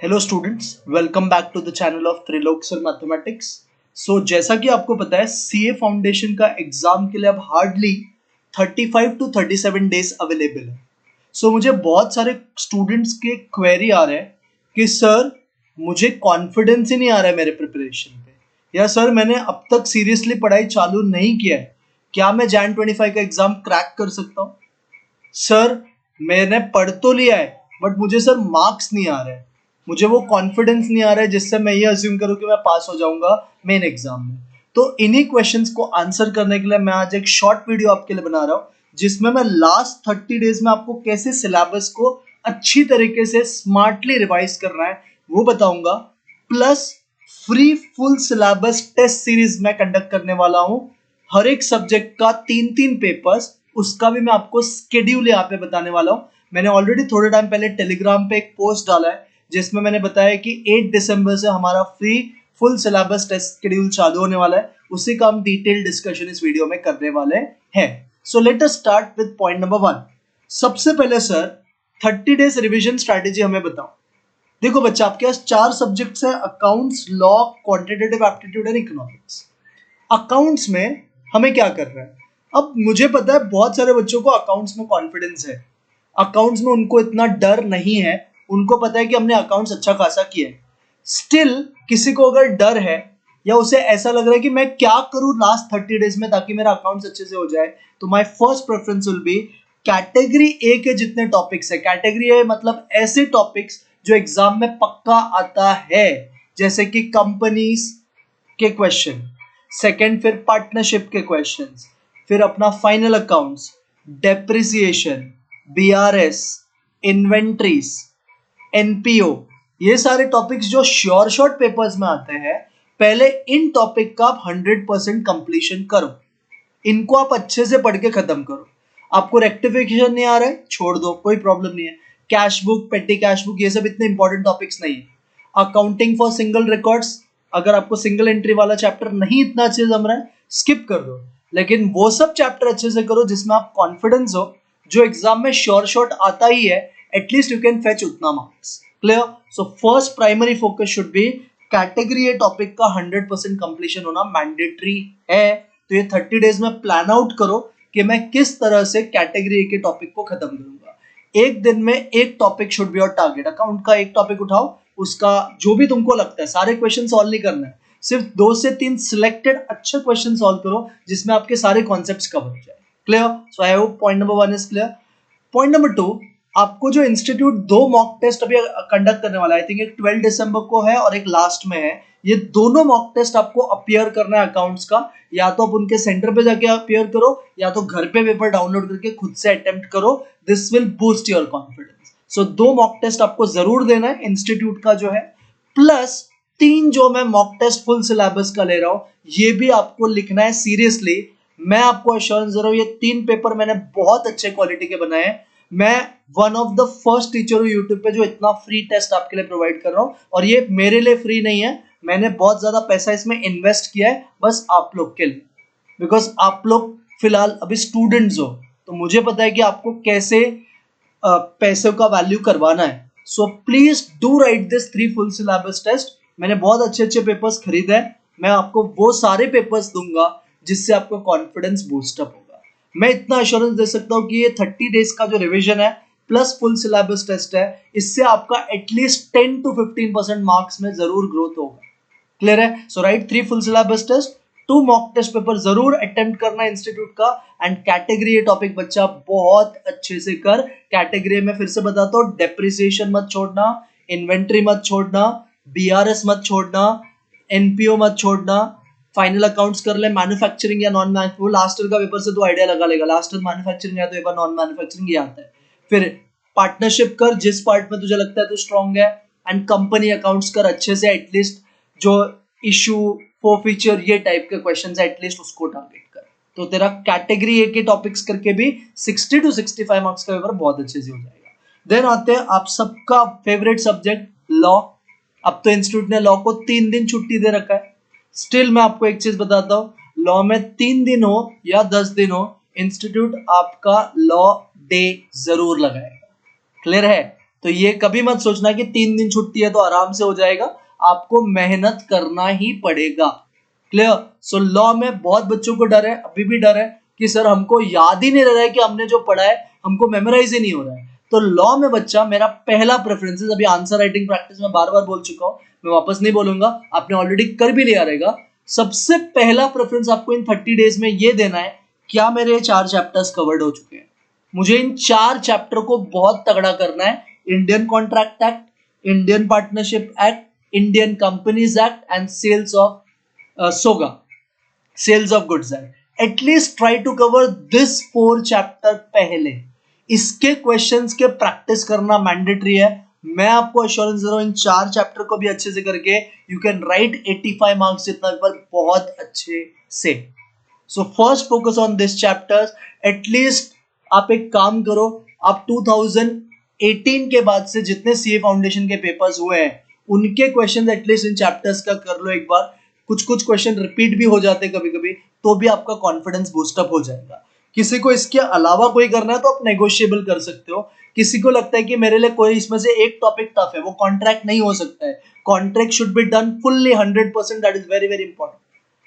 Hello students, welcome back to the channel of Trilok sir mathematics. So जैसा कि आपको पता है सीए फाउंडेशन का एग्जाम के लिए अब हार्डली 35 टू 37 डेज अवेलेबल है। सो मुझे बहुत सारे स्टूडेंट्स के क्वेरी आ रहे हैं कि सर मुझे कॉन्फिडेंस ही नहीं आ रहा है मेरे प्रिपरेशन पे, या सर मैंने अब तक सीरियसली पढ़ाई चालू नहीं किया है, क्या मैं जैन 25 का एग्जाम क्रैक कर सकता हूँ? सर मैंने पढ़ तो लिया है बट मुझे सर मार्क्स नहीं आ रहे हैं, मुझे वो कॉन्फिडेंस नहीं आ रहा है जिससे मैं ये अज्यूम करूं कि मैं पास हो जाऊंगा मेन एग्जाम में। तो इन्हीं क्वेश्चंस को आंसर करने के लिए मैं आज एक शॉर्ट वीडियो आपके लिए बना रहा हूं, जिसमें मैं लास्ट 30 डेज में आपको कैसे सिलेबस को अच्छी तरीके से स्मार्टली रिवाइज करना है वो बताऊंगा। Plus free full syllabus test series में कंडक्ट करने वाला हूं, हर एक सब्जेक्ट का 3-3 पेपर्स, उसका भी मैं आपको स्केड्यूल यहाँ पे बताने वाला हूँ। मैंने ऑलरेडी थोड़े टाइम पहले टेलीग्राम पे एक पोस्ट डाला है जिसमें मैंने बताया कि 8 दिसंबर से हमारा free full syllabus test schedule चालू होने वाला है, उसी का हम डिटेल डिस्कशन इस वीडियो में करने वाले हैं। So let us start with point number 1। सबसे पहले सर 30 डेज रिवीजन स्ट्रैटेजी हमें बताओ। देखो बच्चा, आपके पास 4 सब्जेक्ट्स है, accounts, law, quantitative aptitude and economics. Accounts में हमें क्या करना है? अब मुझे पता है बहुत सारे बच्चों को अकाउंट्स में कॉन्फिडेंस है, अकाउंट्स में उनको इतना डर नहीं है, उनको पता है कि हमने अकाउंट्स अच्छा खासा किया है। स्टिल किसी को अगर डर है या उसे ऐसा लग रहा है कि मैं क्या करूं लास्ट 30 डेज में ताकि मेरा अकाउंट्स अच्छे से हो जाए, तो my first preference will be category A के जितने टॉपिक्स है। कैटेगरी ए मतलब ऐसे टॉपिक्स जो एग्जाम में पक्का आता है, जैसे कि कंपनीज के क्वेश्चन, सेकंड फिर पार्टनरशिप के क्वेश्चंस, फिर अपना final accounts, depreciation, BRS, inventories, NPO, ये सारे टॉपिक्स जो श्योर शॉर्ट पेपर्स में आते हैं, पहले इन टॉपिक का आप 100% कंप्लीशन करो, इनको आप अच्छे से पढ़ के खत्म करो। आपको रेक्टिफिकेशन नहीं आ रहा है, छोड़ दो, कोई प्रॉब्लम नहीं है। कैश बुक, पेटी कैश बुक, ये सब इतने इंपॉर्टेंट टॉपिक्स नहीं है। अकाउंटिंग फॉर सिंगल रिकॉर्ड्स, अगर आपको सिंगल एंट्री वाला चैप्टर नहीं इतना अच्छे से जम रहा है, स्किप कर दो, लेकिन वो सब चैप्टर अच्छे से करो जिसमें आप कॉन्फिडेंस हो, जो एग्जाम में श्योर शॉर्ट आता ही है, एटलीस्ट यू कैन फेच उतना marks. Clear? So first primary focus should be category A topic का 100% कंप्लीशन होना मैंडेटरी है। तो ये 30 डेज में प्लान आउट करो कि मैं किस तरह से कैटेगरी ए के टॉपिक को खत्म करूंगा। एक दिन में एक topic should be your target. Account का एक टॉपिक उठाओ, उसका जो भी तुमको लगता है, सारे क्वेश्चन सॉल्व नहीं करना है, सिर्फ 2 से 3 सिलेक्टेड अच्छे क्वेश्चन सॉल्व करो जिसमें आपके सारे कॉन्सेप्ट्स कवर हो जाए। Clear? So I hope point number 1 is clear. Point number 2, आपको जो इंस्टीट्यूट 2 मॉक टेस्ट अभी कंडक्ट करने वाला है, आई थिंक एक 12 दिसंबर को है और एक लास्ट में है, ये दोनों मॉक टेस्ट आपको अपीयर करना है अकाउंट्स का। या तो आप उनके सेंटर पे जाके अपीयर करो या तो घर पे पेपर डाउनलोड करके खुद से अटेम्प्ट करो। This will boost your confidence. So 2 mock test आपको जरूर देना है इंस्टीट्यूट का जो है, प्लस 3 जो मैं मॉक टेस्ट फुल सिलेबस का ले रहा हूं, ये भी आपको लिखना है सीरियसली। मैं आपको एश्योरेंस दे रहा हूं, ये 3 पेपर मैंने बहुत अच्छे क्वालिटी के बनाए हैं। मैं one of the first teacher हूं यूट्यूब पे जो इतना फ्री टेस्ट आपके लिए प्रोवाइड कर रहा हूं, और ये मेरे लिए फ्री नहीं है, मैंने बहुत ज्यादा पैसा इसमें इन्वेस्ट किया है बस आप लोग के लिए, बिकॉज आप लोग फिलहाल अभी स्टूडेंट्स हो, तो मुझे पता है कि आपको कैसे पैसे का वैल्यू करवाना है। So please do write this 3 full syllabus test. मैंने बहुत अच्छे अच्छे पेपर्स खरीदे हैं, मैं आपको वो सारे पेपर्स दूंगा जिससे आपको कॉन्फिडेंस बूस्टअप होगा। मैं इतना एश्योरेंस दे सकता हूँ कि ये 30 डेज का जो रिवीजन है प्लस फुल सिलेबस टेस्ट है, इससे आपका एटलीस्ट 10 to 15% मार्क्स में जरूर ग्रोथ होगा। क्लियर है? So write 3 full syllabus test, 2 mock test paper जरूर अटेम्प्ट करना इंस्टीट्यूट का, एंड कैटेगरी ए टॉपिक बच्चा बहुत अच्छे से कर। कैटेगरी में फिर से बताता हूँ, डेप्रिसिएशन मत छोड़ना, इन्वेंट्री मत छोड़ना, बीआरएस मत छोड़ना, एनपीओ मत छोड़ना, फाइनल अकाउंट्स कर ले, मैन्युफैक्चरिंग या नॉन मैन्युफैक्चरिंग, लास्ट ईयर का पेपर से तो आइडिया लगा लेगा, लास्ट ईयर मैन्युफैक्चरिंग या तो एक बार नॉन मैन्युफैक्चरिंग ही आता है। फिर पार्टनरशिप कर जिस पार्ट में तुझे लगता है तू स्ट्रांग है, एंड कंपनी अकाउंट्स कर अच्छे से, एटलीस्ट जो इशू फॉर फीचर ये टाइप के क्वेश्चंस है एटलीस्ट उसको टारगेट कर। तो तेरा कैटेगरी ए के टॉपिक्स करके भी 60 to 65 मार्क्स का पेपर बहुत अच्छे से हो जाएगा। देन आते हैं आप सबका फेवरेट सब्जेक्ट लॉ। अब तो इंस्टीट्यूट ने लॉ को 3 दिन छुट्टी दे रखा है, स्टिल मैं आपको एक चीज बताता हूँ, लॉ में 3 दिन हो या 10 दिन हो, इंस्टीट्यूट आपका लॉ डे जरूर लगाएगा। क्लियर है? तो ये कभी मत सोचना कि 3 दिन छुट्टी है तो आराम से हो जाएगा, आपको मेहनत करना ही पड़ेगा। क्लियर? सो लॉ में बहुत बच्चों को डर है, अभी भी डर है कि सर हमको याद ही नहीं रह रहा है कि हमने जो पढ़ा है हमको मेमोराइज ही नहीं हो रहा है। तो लॉ में बच्चा मेरा पहला प्रेफरेंस, अभी आंसर राइटिंग प्रैक्टिस में बार बार बोल चुका हूं, मैं वापस नहीं बोलूंगा, आपने ऑलरेडी कर भी लिया रहेगा। सबसे पहला प्रेफरेंस आपको इन 30 डेज में ये देना है, क्या मेरे 4 चैप्टर्स कवर्ड हो चुके हैं। मुझे इन 4 चैप्टर को बहुत तगड़ा करना है। Indian Contract Act, Indian Partnership Act, Indian Companies Act and sales of सोगा, sales of goods act. At least try to cover this 4 chapter पहले। इसके क्वेश्चंस के प्रैक्टिस करना मैंडेटरी है। मैं आपको एश्योरेंस दे रहा हूं, इन 4 चैप्टर को भी अच्छे से करके यू कैन राइट 85 मार्क्स जितना पेपर बहुत अच्छे से। So first focus on this chapters. At least आप एक काम करो, आप 2018 के बाद से जितने सीए फाउंडेशन के पेपर्स हुए हैं उनके क्वेश्चन एटलीस्ट इन चैप्टर्स का कर लो एक बार। कुछ कुछ क्वेश्चन रिपीट भी हो जाते कभी कभी, तो भी आपका कॉन्फिडेंस बूस्टअप हो जाएगा। किसी को इसके अलावा कोई करना है तो आप नेगोशिएबल कर सकते हो। किसी को लगता है कि मेरे लिए कोई इसमें से एक टॉपिक टफ है, वो कॉन्ट्रैक्ट नहीं हो सकता है। Contract should be done fully 100%, that is very very important.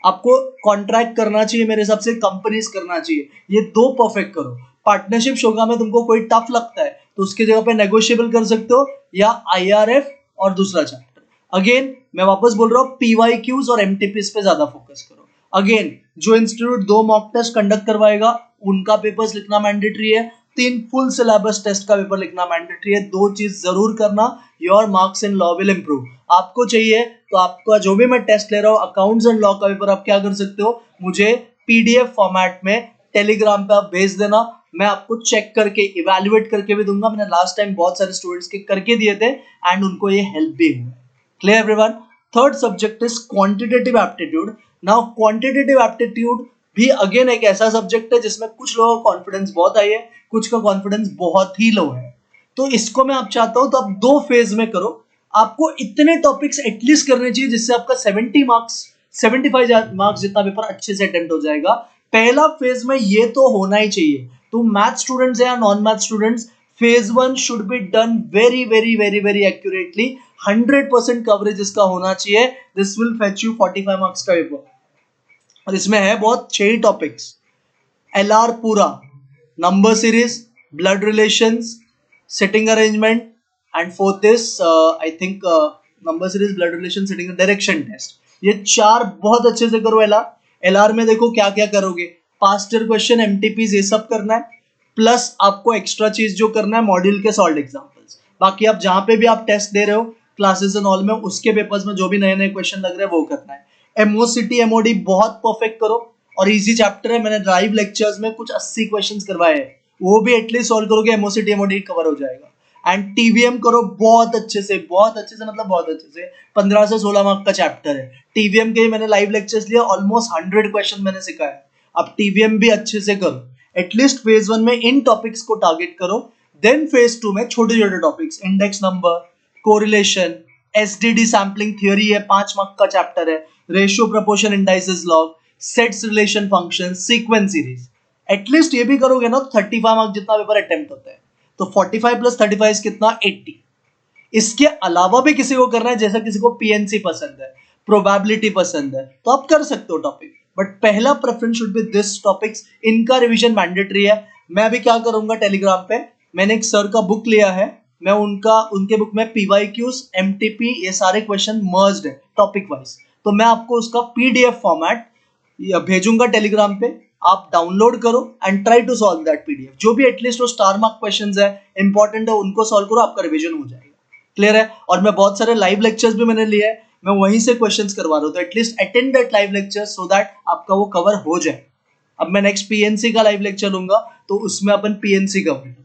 आपको कॉन्ट्रैक्ट करना चाहिए, मेरे हिसाब से कंपनीज करना चाहिए, ये 2 परफेक्ट करो। पार्टनरशिप शोगा में तुमको कोई टफ लगता है तो उसकी जगह पे नेगोशिएबल कर सकते हो, या आईआरएफ और दूसरा चैप्टर। अगेन मैं वापस बोल रहा हूँ, पीवाईक्यूज और एमटीपीस पे ज्यादा फोकस करो। अगेन जो इंस्टीट्यूट 2 मॉक टेस्ट कंडक्ट करवाएगा उनका पेपर्स लिखना मैंडेटरी है, 3 फुल सिलेबस टेस्ट का पेपर लिखना मैंडेटरी है। 2 चीज जरूर करना, your marks in law will improve. आपको चाहिए तो आपका जो भी मैं टेस्ट ले रहा हूँ अकाउंट्स एंड लॉ का पेपर, आप क्या कर सकते हो, मुझे पीडीएफ फॉर्मेट में टेलीग्राम पे आप भेज देना, मैं आपको चेक करके इवेल्युएट करके भी दूंगा। मैंने लास्ट टाइम बहुत सारे स्टूडेंट्स के करके दिए थे एंड उनको ये हेल्प भी हुआ। Clear everyone? Third subject is quantitative aptitude. Now quantitative aptitude भी अगेन एक ऐसा सब्जेक्ट है जिसमें कुछ लोगों का कॉन्फिडेंस बहुत हाई है, कुछ का कॉन्फिडेंस बहुत ही लो है। तो इसको मैं आप चाहता हूं तो आप 2 फेज में करो। आपको इतने टॉपिक्स एटलीस्ट करने चाहिए जिससे आपका 70 मार्क्स 75 मार्क्स जितना पेपर अच्छे से अटेम्प्ट हो जाएगा। पहला फेज में ये तो होना ही चाहिए। तो मैथ स्टूडेंट्स या non math students, phase 1 should be done very very very very accurately. 100% coverage इसका होना चाहिए। This will fetch you 45 marks का पेपर। और इसमें है बहुत 6 टॉपिक्स, एलआर पूरा, number series, blood relations, sitting arrangement and fourth is I think number series, blood relation, sitting, direction test. ये 4 बहुत अच्छे से करो। एलआर में देखो क्या क्या करोगे, पास्ट ईयर क्वेश्चन, एमटीपीज, ये सब करना है, प्लस आपको एक्स्ट्रा चीज जो करना है मॉड्यूल के सॉल्व एग्जांपल्स। बाकी आप जहां पे भी आप टेस्ट दे रहे हो क्लासेस एंड ऑल में, उसके पेपर्स में जो भी नए नए क्वेश्चन लग रहे हैं वो करना है। एमओसीटी एमओडी बहुत परफेक्ट करो, और इजी चैप्टर है, मैंने लाइव लेक्चर्स में कुछ 80 क्वेश्चंस करवाए हैं, वो भी एटलीस्ट सॉल्व करोगे, एमओसीटी एमओडी कवर हो जाएगा। एंड टीवीएम करो बहुत अच्छे से, बहुत अच्छे से, मतलब बहुत अच्छे से। 15 से 16 मार्क का चैप्टर है टीवीएम के, मैंने लाइव लेक्चर्स लिए, ऑलमोस्ट 100 क्वेश्चन मैंने सिखाया। अब टीवीएम भी अच्छे से करो। एटलीस्ट फेज 1 में इन टॉपिक्स को टारगेट करो। देन फेज 2 में छोटे छोटे topics, index number, correlation, SDD sampling theory है, 5 मार्क का चैप्टर है, ratio proportion indices log, sets relation function, sequence series. At least ये भी करोगे ना तो 35 मार्क जितना पेपर अटेम्प्ट होता है। तो 45 प्लस 35 कितना, 80। इसके अलावा भी किसी को करना है, जैसा किसी को पीएनसी पसंद है, प्रोबेबिलिटी पसंद है, तो आप कर सकते हो टॉपिक, बट पहला preference should be this topics. इनका रिवीजन मैंडेटरी है। मैं अभी क्या करूंगा, टेलीग्राम पे मैंने एक सर का बुक लिया है, मैं उनके बुक में पीवाईक्यूज, एमटीपी, ये सारे क्वेश्चन मर्ज्ड है टॉपिक वाइज। तो मैं आपको उसका पीडीएफ फॉर्मेट भेजूंगा टेलीग्राम पे, आप डाउनलोड करो and try to solve that PDF. जो भी एटलीस्ट वो स्टार मार्क क्वेश्चंस है, इंपॉर्टेंट है, उनको सॉल्व करो, आपका रिवीजन हो जाएगा। क्लियर है? और मैं बहुत सारे लाइव लेक्चर्स भी मैंने लिए हैं, मैं वहीं से क्वेश्चंस करवा रहा हूँ, तो at least attend that live lecture so that आपका वो कवर हो जाए। अब मैं नेक्स्ट पीएनसी का लाइव लेक्चर लूंगा तो उसमें अपन पीएनसी कवर करेंगे।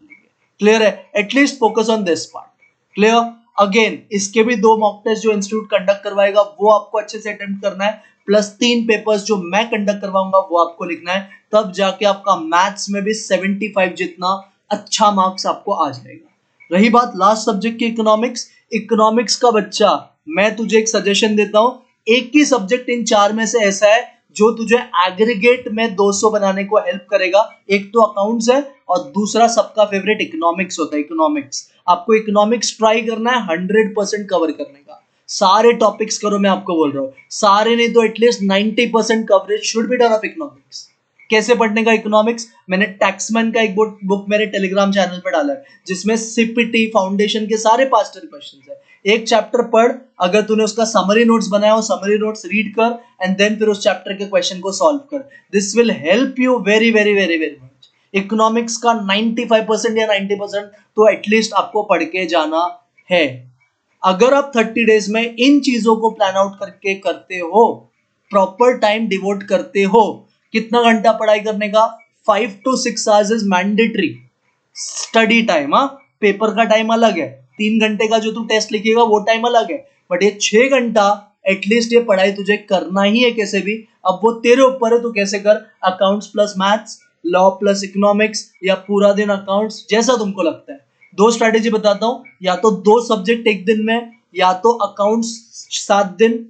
क्लियर है? At least focus on this part. Clear? Again इसके भी 2 मॉक टेस्ट जो इंस्टीट्यूट कंडक्ट करवाएगा वो आपको अच्छे से अटेम्प्ट करना है, प्लस 3 पेपर्स जो मैं कंडक्ट करवाऊंगा वो आपको लिखना है, तब जाके आपका मैथ्स में भी 75 जितना अच्छा मार्क्स आपको आ जाएगा। रही बात लास्ट सब्जेक्ट की, इकोनॉमिक्स। इकोनॉमिक्स का बच्चा, मैं तुझे एक सजेशन देता हूं, एक ही सब्जेक्ट इन 4 में से ऐसा है जो तुझे एग्रीगेट में 200 बनाने को हेल्प करेगा। एक तो अकाउंट्स है और दूसरा सबका फेवरेट इकोनॉमिक्स होता है। इकोनॉमिक्स, आपको इकोनॉमिक्स ट्राई करना है 100% कवर करने का। सारे टॉपिक्स करो, मैं आपको बोल रहा हूँ, सारे नहीं तो at least 90% coverage should be done of economics. कैसे पढ़ने का इकोनॉमिक्स? मैंने टैक्समैन का एक बुक मेरे टेलीग्राम चैनल पे डाला है, जिसमें सीपीटी फाउंडेशन के सारे पास्ट ईयर क्वेश्चंस है। एक चैप्टर पढ़, अगर तूने उसका समरी नोट्स बनाया हो, समरी नोट्स रीड कर एंड देन फिर उस चैप्टर के क्वेश्चन को सॉल्व कर। This will help you very very very very much. Economics का 95% या 90% तो एटलीस्ट आपको पढ़ के जाना है। अगर आप 30 डेज में इन चीजों को प्लान आउट करके करते हो, प्रॉपर टाइम डिवोट करते हो, कितना घंटा पढ़ाई करने का? 5 to 6 hours is mandatory study time. हाँ, पेपर का टाइम अलग है, 3 घंटे का जो तू टेस्ट लिखेगा वो टाइम अलग है, बट ये 6 घंटा एटलीस्ट ये पढ़ाई तुझे करना ही है कैसे भी। अब वो तेरे ऊपर है, तू कैसे कर, accounts plus maths, law plus economics, या पूरा दिन अकाउंट्स, जैसा तुमको लगता है। दो स्ट्रैटेजी बताता हूं, या तो 2 सब्जेक्ट एक दिन में, या तो अकाउंट्स 7 दिन,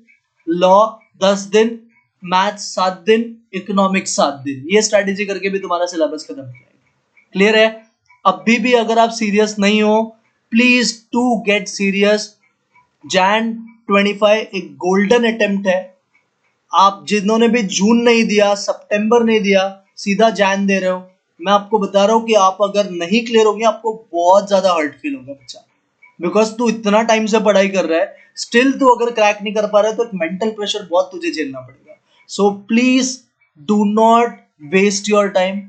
लॉ 10 दिन, मैथ्स 7 दिन, इकोनॉमिक्स 7 दिन। ये स्ट्रैटेजी करके भी तुम्हारा सिलेबस खत्म हो जाएगा। क्लियर है? अभी भी अगर आप सीरियस नहीं हो, please to get serious. Jan 25 एक गोल्डन अटेम्प्ट है। आप जिन्होंने भी जून नहीं दिया, सितंबर नहीं दिया, सीधा जैन दे रहे हो, मैं आपको बता रहा हूं कि आप अगर नहीं क्लियर होंगे, आपको बहुत ज्यादा हर्ट फील होगा बच्चा, बिकॉज तू इतना टाइम से पढ़ाई कर रहा है, स्टिल तू अगर क्रैक नहीं कर पा रहा है तो एक मेंटल प्रेशर बहुत तुझे झेलना पड़ेगा। So please do not waste your time,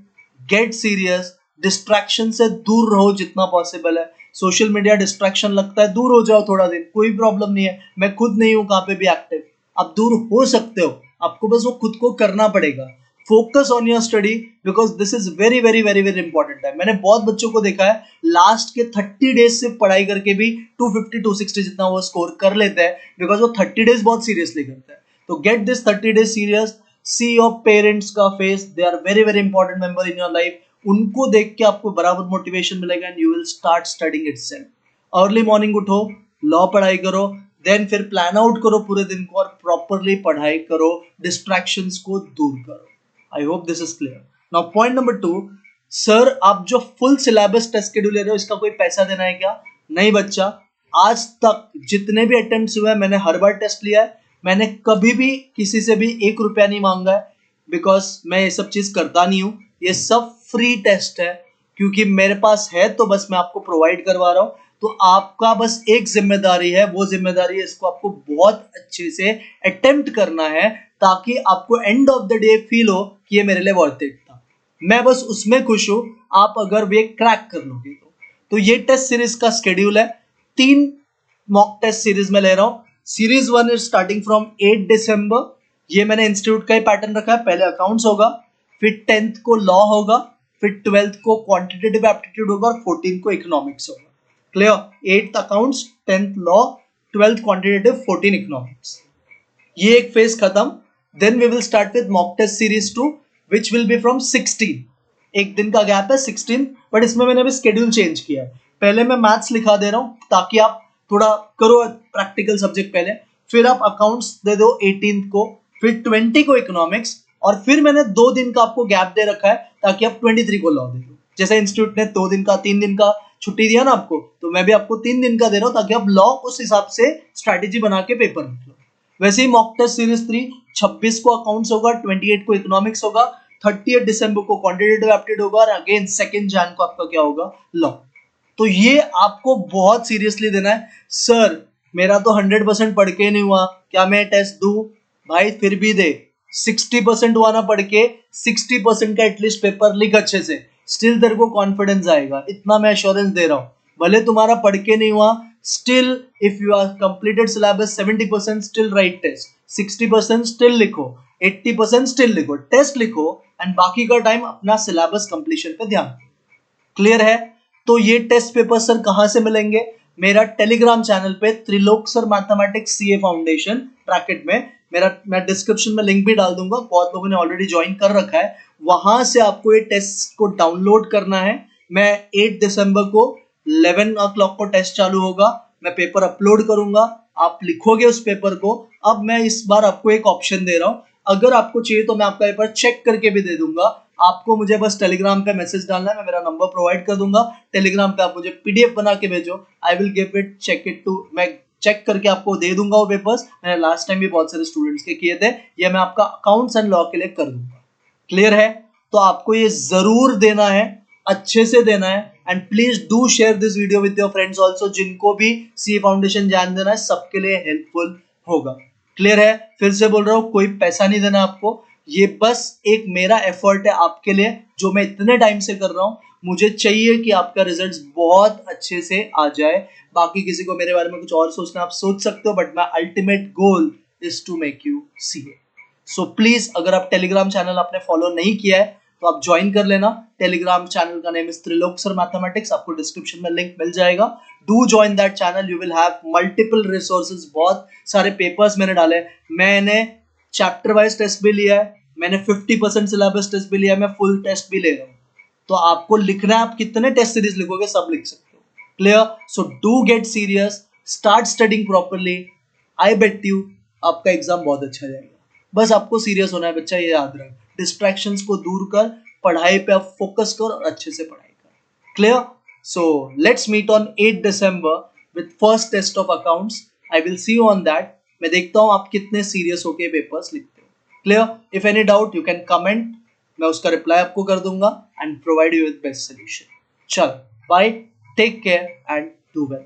get serious. Distraction से दूर रहो जितना पॉसिबल है। सोशल मीडिया डिस्ट्रैक्शन लगता है, दूर हो जाओ थोड़ा दिन, कोई प्रॉब्लम नहीं है। मैं खुद नहीं हूं कहां पे भी एक्टिव, आप दूर हो सकते हो, आपको बस वो खुद को करना पड़ेगा। Focus on your study, because this is very very very very important है। मैंने बहुत बच्चों को देखा है लास्ट के 30 डेज से पढ़ाई करके भी 250 260 जितना वो स्कोर कर लेते हैं, बिकॉज वो 30 डेज बहुत सीरियसली करते हैं। तो get this 30 days serious. See your parents का face, they are very very important member in your life. उनको देख के आपको बराबर मोटिवेशन मिलेगा and you will start studying itself. Early morning उठो, लॉ पढ़ाई करो, देन फिर प्लान आउट करो पूरे दिन को और प्रॉपरली पढ़ाई करो, डिस्ट्रैक्शंस को दूर करो। I hope this is clear. Now point number 2, sir आप जो फुल सिलेबस टेस्ट शेड्यूल ले रहे हो, इसका कोई पैसा देना है क्या? नहीं बच्चा, आज तक जितने भी अटेम्प्ट्स हुए हैं, मैंने हर बार टेस्ट लिया है, मैंने कभी भी किसी से भी 1 रुपया नहीं मांगा है, बिकॉज मैं ये सब चीज करता नहीं हूँ। ये सब फ्री टेस्ट है, क्योंकि मेरे पास है तो बस मैं आपको प्रोवाइड करवा रहा हूँ। तो आपका बस एक जिम्मेदारी है, वो जिम्मेदारी है इसको आपको बहुत अच्छे से अटेम्प्ट करना है, ताकि आपको end of the day feel हो कि ये मेरे लिए वर्थ इट था। मैं बस उसमें खुश हूं, आप अगर वे क्रैक कर लोगे तो ये टेस्ट सीरीज का स्केड्यूल है। 3 मॉक टेस्ट सीरीज में ले रहा हूं। सीरीज 1 इज स्टार्टिंग फ्रॉम 8 दिसंबर। ये मैंने इंस्टीट्यूट का ही पैटर्न रखा है। पहले अकाउंट्स होगा, फिर 10th को लॉ होगा, फिर 12th को क्वांटिटेटिव एप्टीट्यूड होगा और 14th को इकोनॉमिक्स होगा। Clear? 8th accounts, 10th law, 12th quantitative, 14 economics. ये एक फेज खत्म। Then we will start with mock test series 2 which will be from 16। एक दिन का गैप है 16, बट इसमें मैंने अभी शेड्यूल चेंज किया है। पहले मैं मैथ्स लिखा दे रहा हूं ताकि आप थोड़ा करो प्रैक्टिकल सब्जेक्ट पहले, फिर आप अकाउंट्स दे दो 18th को, फिर 20 को इकोनॉमिक्स, और फिर मैंने 2 दिन का आपको गैप दे रखा है ताकि आप 23 को लॉ दे दो। जैसे इंस्टीट्यूट ने 2 दिन का 3 दिन का छुट्टी दिया ना आपको, तो मैं भी आपको 3 दिन का दे रहा हूं ताकि आप लॉ उस हिसाब से स्ट्रैटेजी बना के पेपर लिख लो। वैसे ही मॉक टेस्ट सीरीज 3 26 को अकाउंट्स होगा, 28 को इकोनॉमिक्स होगा, 30 दिसंबर को क्वांटिटेटिव एप्टीट्यूड होगा, और अगेन 2 जैन को आपका क्या होगा? लॉ। तो ये आपको बहुत सीरियसली देना है। सर मेरा तो 100% पढ़ के नहीं हुआ, क्या मैं टेस्ट दूं? भाई फिर भी दे, 60% हुआ ना पढ़ के, 60% का एटलीस्ट पेपर लिख अच्छे से, स्टिल तेरे को कॉन्फिडेंस आएगा, इतना मैं एश्योरेंस दे रहा हूं। भले तुम्हारा पढ़ के नहीं हुआ, still if you are completed syllabus 70% still write test, 60% still लिखो, 80% still लिखो, टेस्ट लिखो, एंड बाकी का टाइम अपना सिलेबस कंप्लीशन पे ध्यान। क्लियर है? तो ये टेस्ट पेपर सर कहां से मिलेंगे? मेरा टेलीग्राम चैनल पे Trilok sir mathematics CA foundation bracket में, मैं डिस्क्रिप्शन में लिंक भी डाल दूंगा, बहुत लोगों ने ऑलरेडी ज्वाइन कर रखा है। वहां से आपको ये टेस्ट को डाउनलोड करना है। मैं 8 दिसंबर को 11 o'clock को टेस्ट चालू होगा, मैं पेपर अपलोड करूंगा, आप लिखोगे उस पेपर को। अब मैं इस बार आपको एक ऑप्शन दे रहा हूं, अगर आपको चाहिए तो मैं आपका पेपर चेक करके भी दे दूंगा। आपको मुझे बस टेलीग्राम पे मैसेज डालना है, मैं मेरा नंबर प्रोवाइड कर दूंगा। टेलीग्राम पे आप मुझे पीडीएफ बना के भेजो, I will give it check it to, मैं चेक करके आपको दे दूंगा वो पेपर्स। मैंने लास्ट टाइम भी बहुत सारे स्टूडेंट्स के किए थे, ये मैं आपका अकाउंट्स एंड लॉ के लिए कर दूंगा। क्लियर है? तो आपको ये जरूर देना है, अच्छे से देना है। And please do share this video with your friends also, जिनको भी सी फाउंडेशन जान देना है, सबके लिए हेल्पफुल होगा। क्लियर है? फिर से बोल रहा हूं, कोई पैसा नहीं देना आपको, ये बस एक मेरा एफर्ट है आपके लिए, जो मैं इतने टाइम से कर रहा हूं। मुझे चाहिए कि आपका रिजल्ट्स बहुत अच्छे से आ जाए। बाकी किसी को मेरे बारे में कुछ और सोचना, आप सोच सकते हो, but my ultimate goal is to make you CA. So please, अगर आप टेलीग्राम चैनल आपने फॉलो नहीं किया है तो आप ज्वाइन कर लेना। टेलीग्राम चैनल का name is Trilok sir mathematics, आपको डिस्क्रिप्शन में लिंक मिल जाएगा। Do join that channel, you will have multiple resources, बहुत सारे पेपर्स मैंने डाले। मैंने चैप्टर वाइज टेस्ट भी लिया है, मैंने 50% सिलेबस टेस्ट भी लिया है, मैं फुल टेस्ट भी ले रहा हूँ। तो आपको लिखना है, आप कितने टेस्ट सीरीज लिखोगे सब लिख सकते हो। Clear? So do get serious, start studying properly. I bet you आपका एग्जाम बहुत अच्छा जाएगा। बस आपको सीरियस होना है बच्चा, ये याद रख। डिस्ट्रैक्शंस को दूर कर, पढ़ाई पे आप फोकस कर और अच्छे से पढ़ाई कर। Clear? So let's meet on 8 दिसंबर with first test of accounts. I will see you on that. मैं देखता हूं आप कितने सीरियस होके पेपर्स लिखते हो। Clear? If any doubt you can comment, मैं उसका रिप्लाई आपको कर दूंगा and provide you with best solution. चल bye, take care and do well.